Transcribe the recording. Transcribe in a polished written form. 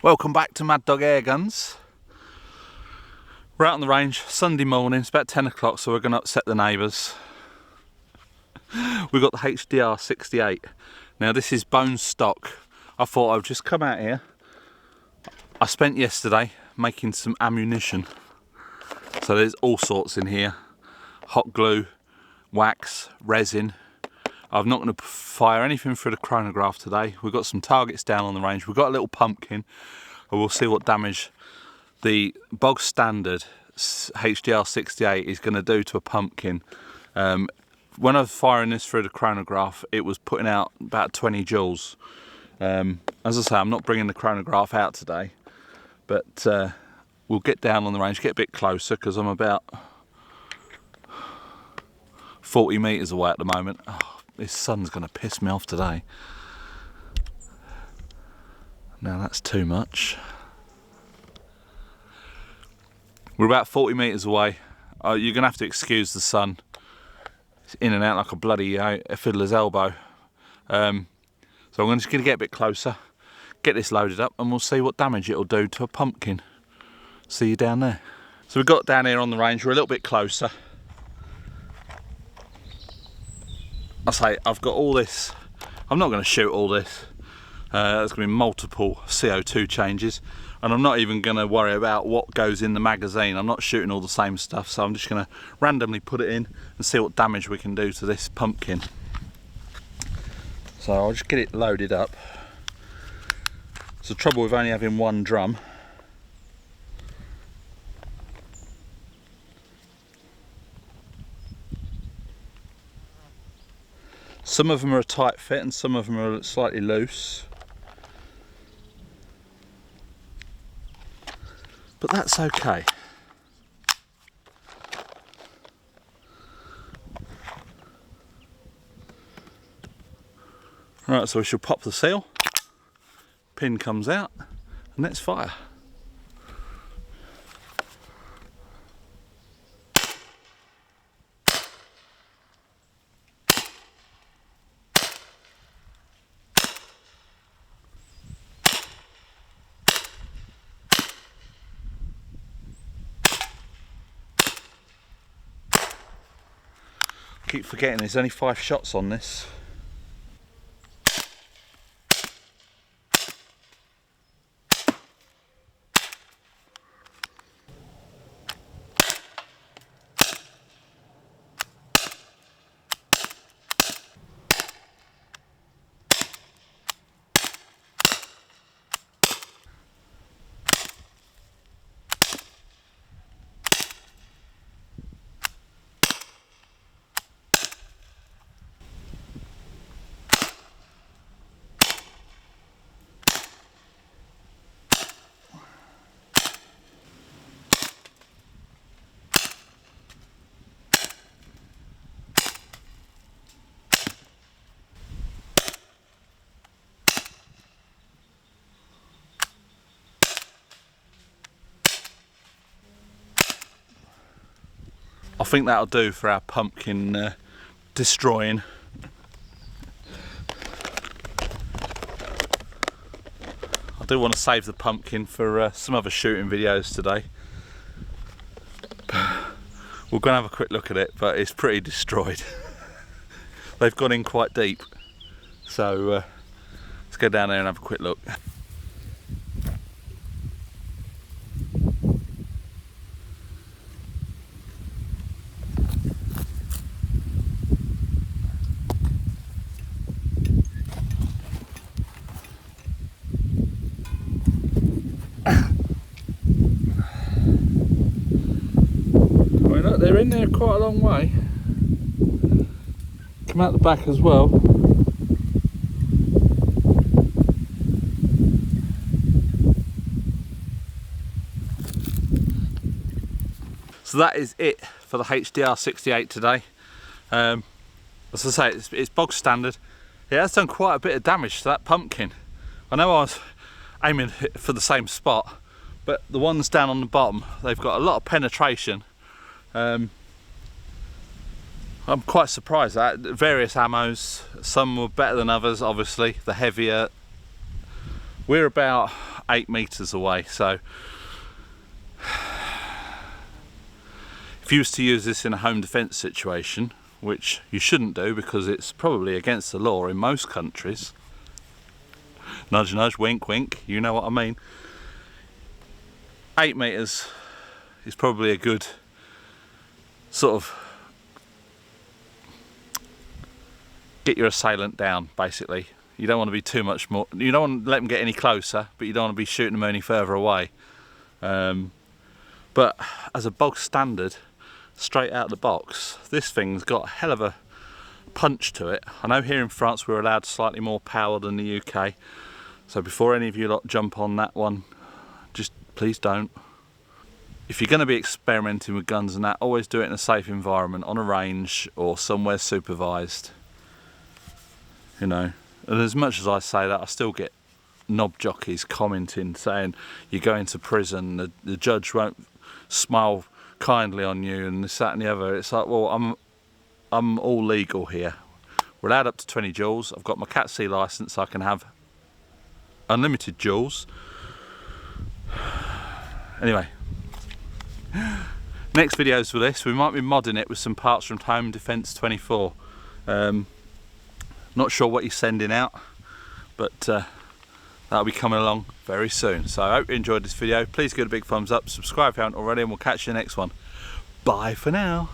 Welcome back to Mad Dog Air Guns. We're out on the range, Sunday morning, it's about 10 o'clock, so we're going to upset the neighbours. We've got the HDR68. Now this is bone stock. I thought I would just come out here. I spent yesterday making some ammunition. So there's all sorts in here. Hot glue, wax, resin. I'm not going to fire anything through the chronograph today. We've got some targets down on the range. We've got a little pumpkin, and we'll see what damage the bog standard HDR68 is going to do to a pumpkin. When I was firing this through the chronograph, it was putting out about 20 joules. As I say, I'm not bringing the chronograph out today, but we'll get down on the range, get a bit closer, because I'm about 40 metres away at the moment. Oh, this sun's going to piss me off today. Now that's too much. We're about 40 metres away. You're going to have to excuse the sun. It's in and out like a bloody a fiddler's elbow. So I'm just going to get a bit closer, get this loaded up, and we'll see what damage it'll do to a pumpkin. See you down there. So we've got down here on the range, we're a little bit closer. I say, I've got all this. I'm not going to shoot all this. There's going to be multiple CO2 changes, and I'm not even going to worry about what goes in the magazine. I'm not shooting all the same stuff, so I'm just going to randomly put it in and see what damage we can do to this pumpkin. So I'll just get it loaded up. It's the trouble with only having one drum. Some of them are a tight fit and some of them are slightly loose. But that's okay. Right, so we shall pop the seal. Pin comes out and let's fire. Keep forgetting there's only 5 shots on this. I think that'll do for our pumpkin destroying. I do want to save the pumpkin for some other shooting videos today. We're going to have a quick look at it, but it's pretty destroyed. They've gone in quite deep. So let's go down there and have a quick look. They're in there quite a long way. Come out the back as well. So that is it for the HDR68 today. As I say, it's bog standard. It has done quite a bit of damage to that pumpkin. I know I was aiming for the same spot, but the ones down on the bottom, they've got a lot of penetration. I'm quite surprised at various ammos. Some were better than others, obviously. The heavier. We're about 8 meters away. So if you was to use this in a home defense situation, which you shouldn't do because it's probably against the law in most countries, nudge nudge, wink wink, you know what I mean, 8 meters is probably a good sort of get your assailant down, basically. You don't want to be too much more, you don't want to let them get any closer, but you don't want to be shooting them any further away. But as a bog standard, straight out of the box, this thing's got a hell of a punch to it. I know here in France we're allowed slightly more power than the UK, so before any of you lot jump on that one, just please don't. If you're going to be experimenting with guns and that, always do it in a safe environment, on a range or somewhere supervised. You know, and as much as I say that, I still get knob jockeys commenting saying you're going to prison, the judge won't smile kindly on you, and this, that and the other. It's like, well, I'm all legal here. We're allowed up to 20 joules. I've got my Cat C license, I can have unlimited joules. Anyway, next videos for this, we might be modding it with some parts from Home Defence 24. Not sure what he's sending out, but that'll be coming along very soon. So I hope you enjoyed this video. Please give it a big thumbs up, subscribe if you haven't already, and we'll catch you in the next one. Bye for now.